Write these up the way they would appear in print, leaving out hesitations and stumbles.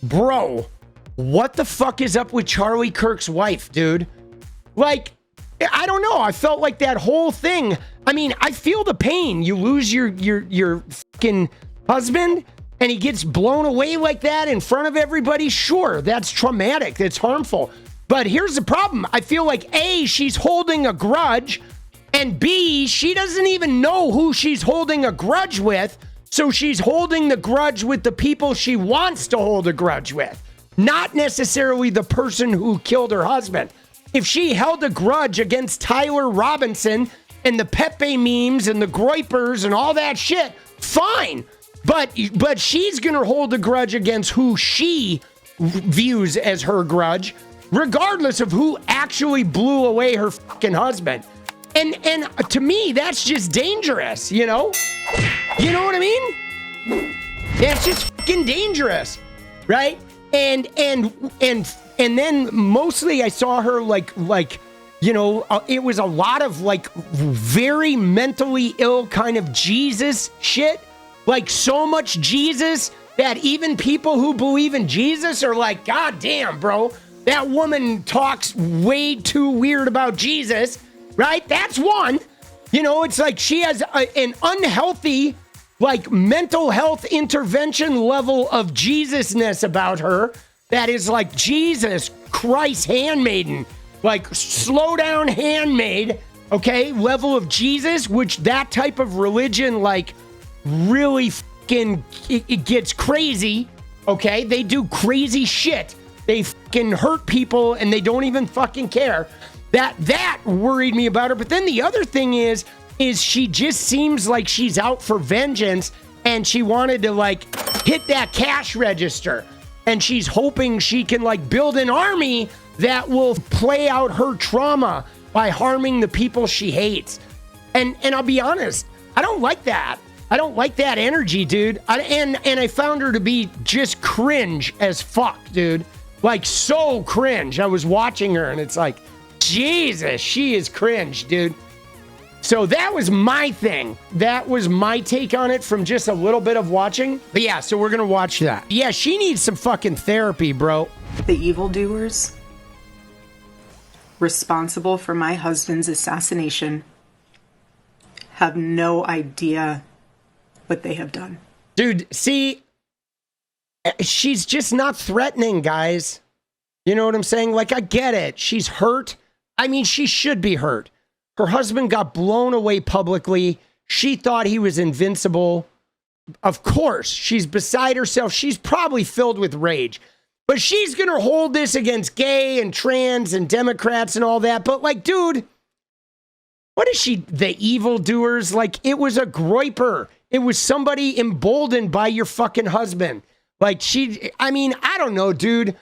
bro, what the fuck is up with Charlie Kirk's wife, dude? Like, I don't know. I felt like that whole thing. I mean, I feel the pain. You lose your fucking husband and he gets blown away like that in front of everybody. Sure, that's traumatic. That's harmful. But here's the problem. I feel like A, she's holding a grudge, and B, she doesn't even know who she's holding a grudge with. So she's holding the grudge with the people she wants to hold a grudge with, not necessarily the person who killed her husband. If she held a grudge against Tyler Robinson and the Pepe memes and the Groypers and all that shit, fine. But she's going to hold a grudge against who she views as her grudge, regardless of who actually blew away her fucking husband. And to me, that's just dangerous, you know? You know what I mean? That's just fucking dangerous, right? And then mostly I saw her like you know, it was a lot of like very mentally ill kind of Jesus shit. Like so much Jesus that even people who believe in Jesus are like, God damn, bro, that woman talks way too weird about Jesus, right? That's one. You know, it's like she has an unhealthy, like mental health intervention level of Jesusness about her that is like Jesus Christ handmaiden, like slow down handmaid, okay, level of Jesus, which that type of religion like really fucking it gets crazy, okay? They do crazy shit. They fucking hurt people and they don't even fucking care. That worried me about her. But then the other thing is she just seems like she's out for vengeance and she wanted to like hit that cash register. And she's hoping she can like build an army that will play out her trauma by harming the people she hates. And I'll be honest, I don't like that. I don't like that energy, dude. And I found her to be just cringe as fuck, dude. Like so cringe. I was watching her and it's like, Jesus, she is cringe, dude. So that was my thing. That was my take on it from just a little bit of watching. But yeah, so we're going to watch that. Yeah, she needs some fucking therapy, bro. The evildoers responsible for my husband's assassination have no idea what they have done. Dude, see, she's just not threatening, guys. You know what I'm saying? Like, I get it. She's hurt. I mean, she should be hurt. Her husband got blown away publicly. She thought he was invincible. Of course, she's beside herself. She's probably filled with rage. But she's going to hold this against gay and trans and Democrats and all that. But like, dude, what is she? The evildoers? Like, it was a Groyper. It was somebody emboldened by your fucking husband. Like I mean, I don't know, dude.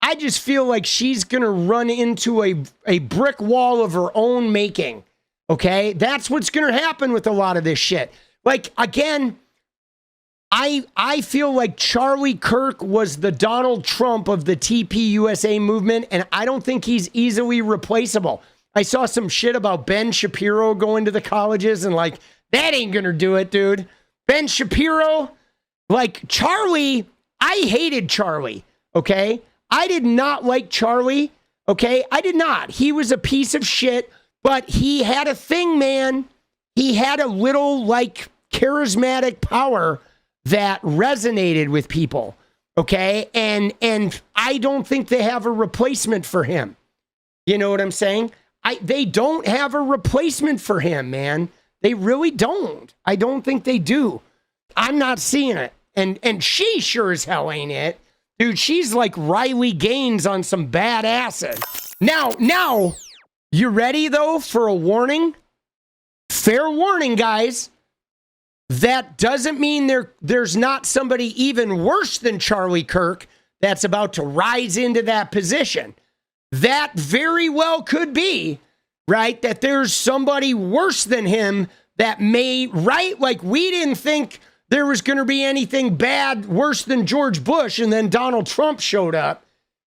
I just feel like she's going to run into a brick wall of her own making. Okay? That's what's going to happen with a lot of this shit. Like, again, I feel like Charlie Kirk was the Donald Trump of the TPUSA movement, and I don't think he's easily replaceable. I saw some shit about Ben Shapiro going to the colleges, and like, that ain't going to do it, dude. Ben Shapiro, like Charlie, I hated Charlie, okay? I did not like Charlie, okay? I did not. He was a piece of shit, but he had a thing, man. He had a little, like, charismatic power that resonated with people, okay? And I don't think they have a replacement for him. You know what I'm saying? They don't have a replacement for him, man. They really don't. I don't think they do. I'm not seeing it. And she sure as hell ain't it. Dude, she's like Riley Gaines on some bad acid. Now, you ready though for a warning? Fair warning, guys. That doesn't mean there's not somebody even worse than Charlie Kirk that's about to rise into that position. That very well could be, right? That there's somebody worse than him that may, right? Like, we didn't think there was going to be anything bad worse than George Bush, and then Donald Trump showed up.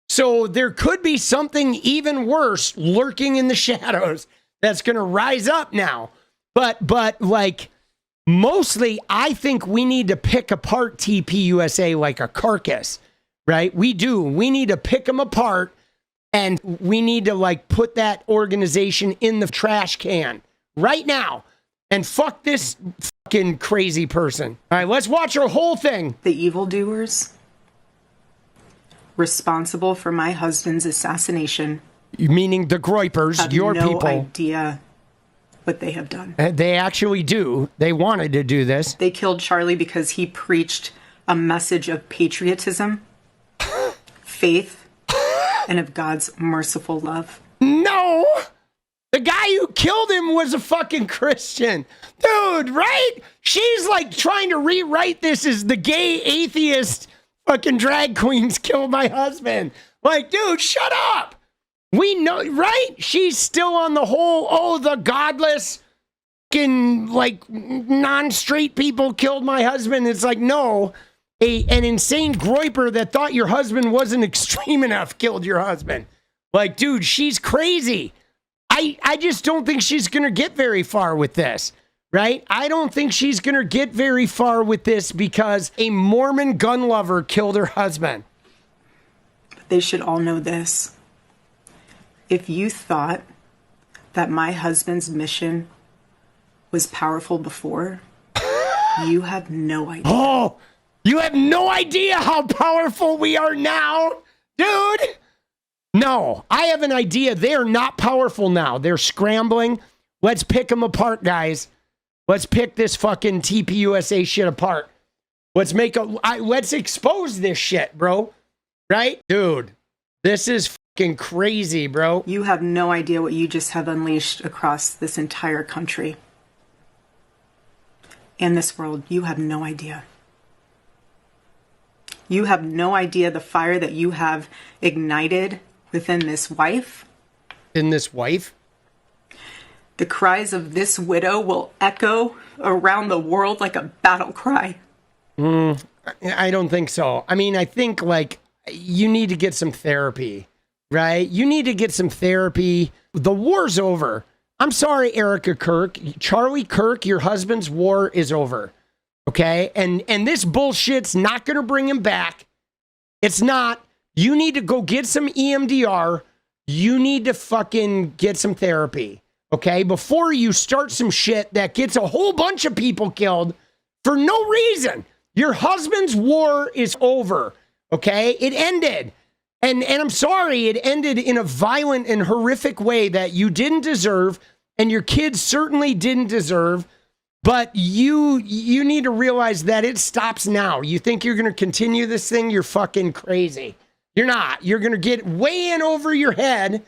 So there could be something even worse lurking in the shadows that's going to rise up now. But like, mostly, I think we need to pick apart TPUSA like a carcass, right? We do. We need to pick them apart, and we need to like put that organization in the trash can right now and fuck this fucking crazy person. All right, let's watch her whole thing. The evildoers responsible for my husband's assassination, meaning the Groypers, have your no people, idea what they have done. They actually do. They wanted to do this. They killed Charlie because he preached a message of patriotism, faith, and of God's merciful love. No! The guy who killed him was a fucking Christian. Dude, right? She's like trying to rewrite this as the gay atheist fucking drag queens killed my husband. Like, dude, shut up. We know, right? She's still on the whole, oh, the godless fucking like non-straight people killed my husband. It's like, no, an insane groiper that thought your husband wasn't extreme enough killed your husband. Like, dude, she's crazy. I just don't think she's going to get very far with this, right? I don't think she's going to get very far with this because a Mormon gun lover killed her husband. They should all know this. If you thought that my husband's mission was powerful before, you have no idea. Oh, you have no idea how powerful we are now, dude. No, I have an idea. They are not powerful now. They're scrambling. Let's pick them apart, guys. Let's pick this fucking TPUSA shit apart. Let's expose this shit, bro. Right? Dude, this is fucking crazy, bro. You have no idea what you just have unleashed across this entire country. And this world. You have no idea. You have no idea the fire that you have ignited within this wife. In this wife? The cries of this widow will echo around the world like a battle cry. I don't think so. I mean, I think like you need to get some therapy, right? You need to get some therapy. The war's over. I'm sorry, Erica Kirk. Charlie Kirk, your husband's war is over. Okay? And this bullshit's not going to bring him back. It's not. You need to go get some EMDR. You need to fucking get some therapy. Okay? Before you start some shit that gets a whole bunch of people killed for no reason. Your husband's war is over. Okay? It ended. And I'm sorry, it ended in a violent and horrific way that you didn't deserve, and your kids certainly didn't deserve. But you need to realize that it stops now. You think you're going to continue this thing? You're fucking crazy. You're not. You're going to get way in over your head.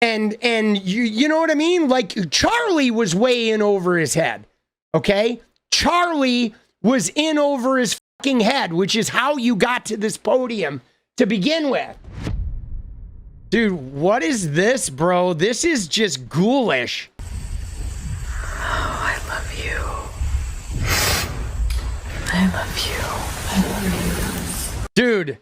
And you know what I mean? Like Charlie was way in over his head. Okay? Charlie was in over his fucking head, which is how you got to this podium to begin with. Dude, what is this, bro? This is just ghoulish. Oh, I love you. I love you. I love you. Dude,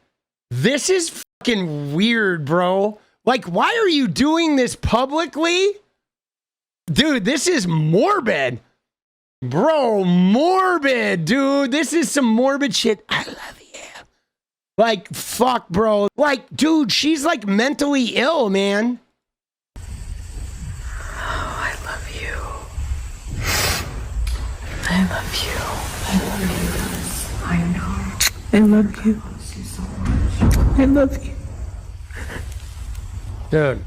this is fucking weird, bro. Like, why are you doing this publicly? Dude, this is morbid. Bro, morbid, dude. This is some morbid shit. I love you. Like, fuck, bro. Like, dude, she's like mentally ill, man. Oh, I love you. I love you. I love you. I know. I love you. I love you. Dude.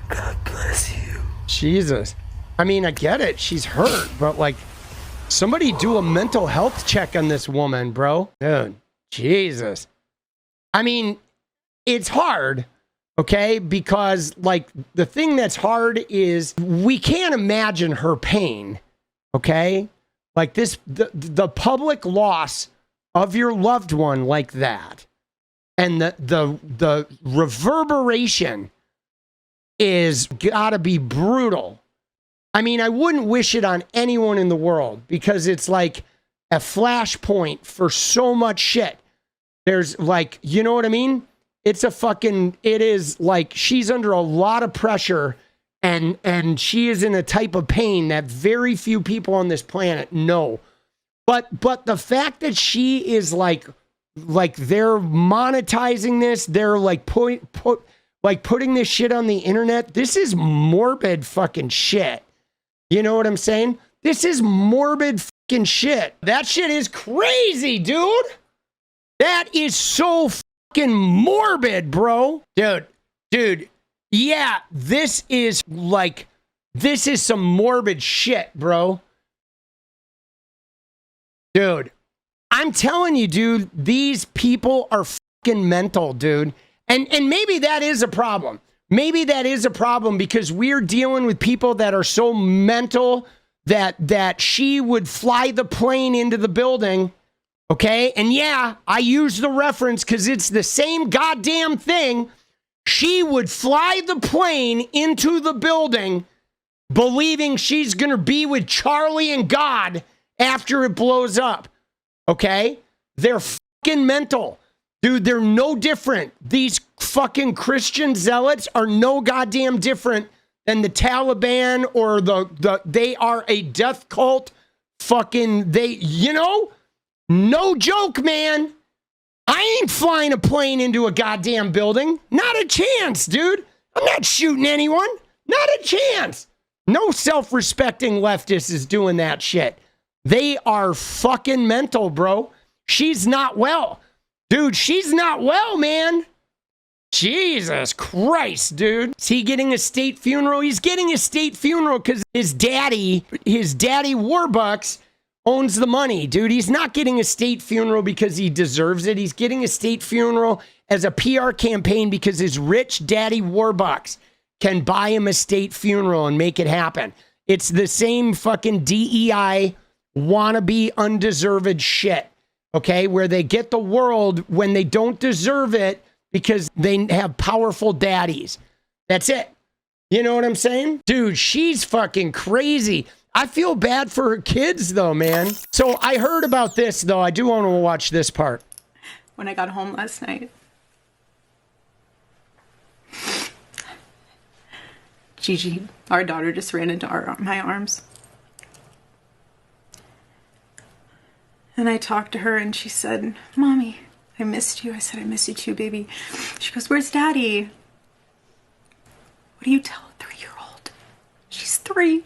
God bless you. Jesus. I mean, I get it. She's hurt, but like, somebody do a mental health check on this woman, bro. Dude, Jesus. I mean, it's hard, okay? Because like, the thing that's hard is we can't imagine her pain, okay? Like this, the public loss of your loved one like that, and the reverberation is gotta be brutal. I mean, I wouldn't wish it on anyone in the world because it's like a flashpoint for so much shit. There's like, you know what I mean? It is like she's under a lot of pressure and she is in a type of pain that very few people on this planet know. But the fact that she is like like they're monetizing this. They're like putting this shit on the internet. This is morbid fucking shit. You know what I'm saying? This is morbid fucking shit. That shit is crazy, dude. That is so fucking morbid, bro. Dude. Yeah, this is some morbid shit, bro. Dude, I'm telling you, dude, these people are fucking mental, dude. And maybe that is a problem. Maybe that is a problem because we're dealing with people that are so mental that she would fly the plane into the building. Okay? And yeah, I use the reference because it's the same goddamn thing. She would fly the plane into the building believing she's going to be with Charlie and God after it blows up. Okay? They're fucking mental. Dude, they're no different. These fucking Christian zealots are no goddamn different than the Taliban or they are a death cult. Fucking, no joke, man. I ain't flying a plane into a goddamn building. Not a chance, dude. I'm not shooting anyone. Not a chance. No self-respecting leftist is doing that shit. They are fucking mental, bro. She's not well. Dude, she's not well, man. Jesus Christ, dude. Is he getting a state funeral? He's getting a state funeral because his daddy Warbucks, owns the money, dude. He's not getting a state funeral because he deserves it. He's getting a state funeral as a PR campaign because his rich daddy Warbucks can buy him a state funeral and make it happen. It's the same fucking DEI wannabe undeserved shit, okay? Where they get the world when they don't deserve it because they have powerful daddies. That's it. You know what I'm saying? Dude, she's fucking crazy. I feel bad for her kids, though, man. So I heard about this, though. I do want to watch this part. When I got home last night, Gigi, our daughter, just ran into my arms. And I talked to her and she said, "Mommy, I missed you." I said, "I miss you too, baby." She goes, "Where's Daddy?" What do you tell a 3-year-old? She's 3.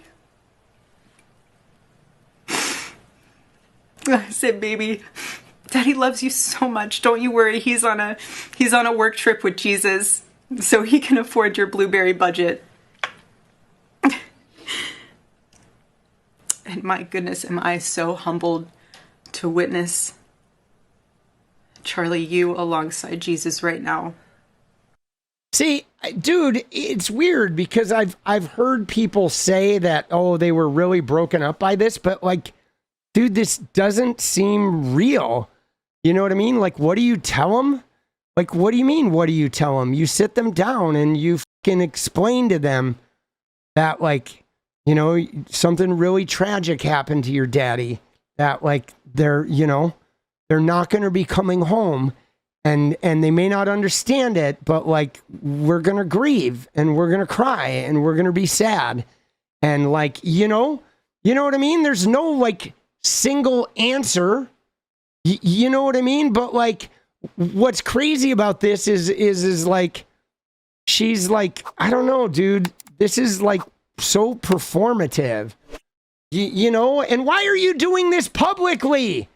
I said, "Baby, Daddy loves you so much. Don't you worry. He's on a work trip with Jesus, so he can afford your blueberry budget." And my goodness, am I so humbled to witness Charlie, you alongside Jesus right now. See, dude, it's weird because I've heard people say that, oh, they were really broken up by this, but like, dude, this doesn't seem real. You know what I mean? Like, what do you tell them? Like, what do you mean? What do you tell them? You sit them down and you fucking explain to them that, like, you know, something really tragic happened to your daddy, that like they're not going to be coming home, and they may not understand it, but like, we're going to grieve and we're going to cry and we're going to be sad. And like, you know what I mean? There's no like single answer. You know what I mean? But like, what's crazy about this is like, she's like, I don't know, dude, this is like so performative, you know? And why are you doing this publicly?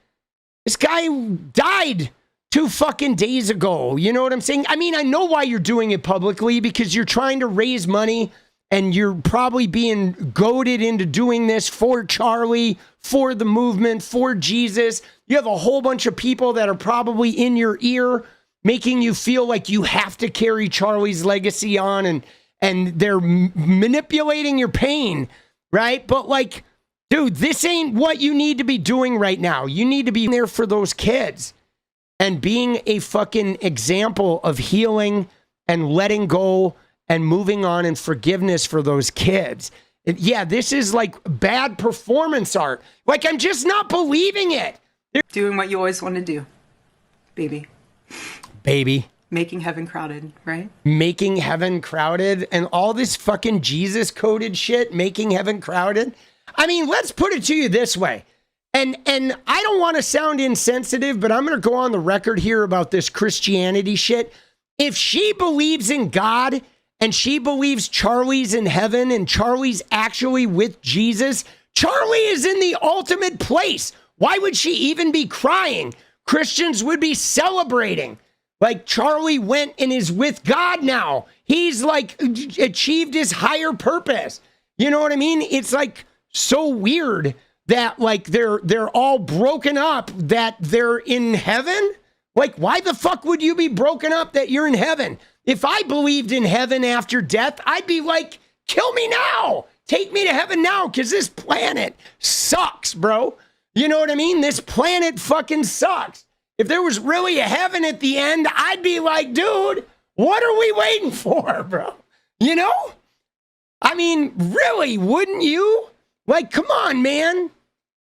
This guy died 2 fucking days ago. You know what I'm saying? I mean, I know why you're doing it publicly, because you're trying to raise money and you're probably being goaded into doing this for Charlie, for the movement, for Jesus. You have a whole bunch of people that are probably in your ear making you feel like you have to carry Charlie's legacy on, and they're manipulating your pain, right? But like, dude, this ain't what you need to be doing right now. You need to be there for those kids and being a fucking example of healing and letting go and moving on and forgiveness for those kids. Yeah, this is like bad performance art. Like, I'm just not believing it. Doing what you always want to do, baby. Making heaven crowded, right? Making heaven crowded and all this fucking Jesus coded shit, making heaven crowded. I mean, let's put it to you this way. And I don't want to sound insensitive, but I'm going to go on the record here about this Christianity shit. If she believes in God and she believes Charlie's in heaven and Charlie's actually with Jesus, Charlie is in the ultimate place. Why would she even be crying? Christians would be celebrating. Like, Charlie went and is with God now. He's like achieved his higher purpose. You know what I mean? It's like so weird that like they're all broken up, that they're in heaven. Like, why the fuck would you be broken up that you're in heaven? If I believed in heaven after death, I'd be like, kill me now. Take me to heaven now, because this planet sucks, bro. You know what I mean? This planet fucking sucks. If there was really a heaven at the end, I'd be like, dude, what are we waiting for, bro? You know? I mean, really, wouldn't you? Like, come on, man.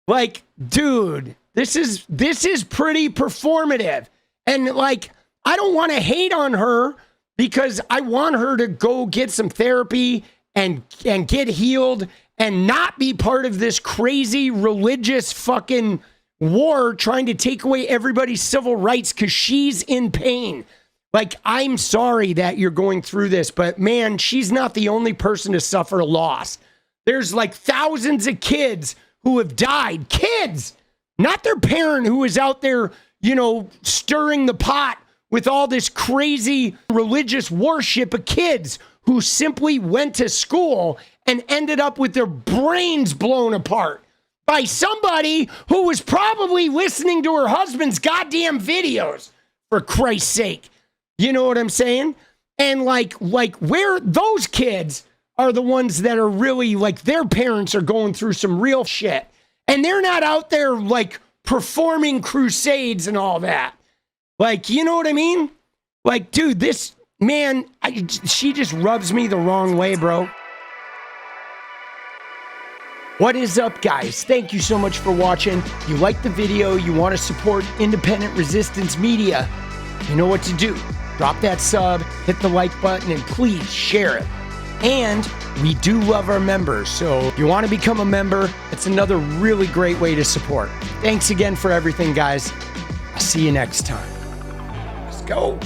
Like, dude, this is pretty performative. And like, I don't want to hate on her because I want her to go get some therapy and get healed and not be part of this crazy religious fucking war trying to take away everybody's civil rights because she's in pain. Like, I'm sorry that you're going through this, but man, she's not the only person to suffer loss. There's like thousands of kids who have died. Kids, not their parent who is out there, you know, stirring the pot with all this crazy religious worship of kids who simply went to school and ended up with their brains blown apart by somebody who was probably listening to her husband's goddamn videos, for Christ's sake. You know what I'm saying? And like where those kids are the ones that are really like, their parents are going through some real shit. And they're not out there like performing crusades and all that. Like, you know what I mean? Like, dude, this man, she just rubs me the wrong way, bro. What is up, guys? Thank you so much for watching. You like the video, you want to support independent resistance media, you know what to do. Drop that sub, hit the like button, and please share it. And we do love our members, so if you want to become a member, it's another really great way to support. Thanks again for everything, guys. I'll see you next time. Let's go.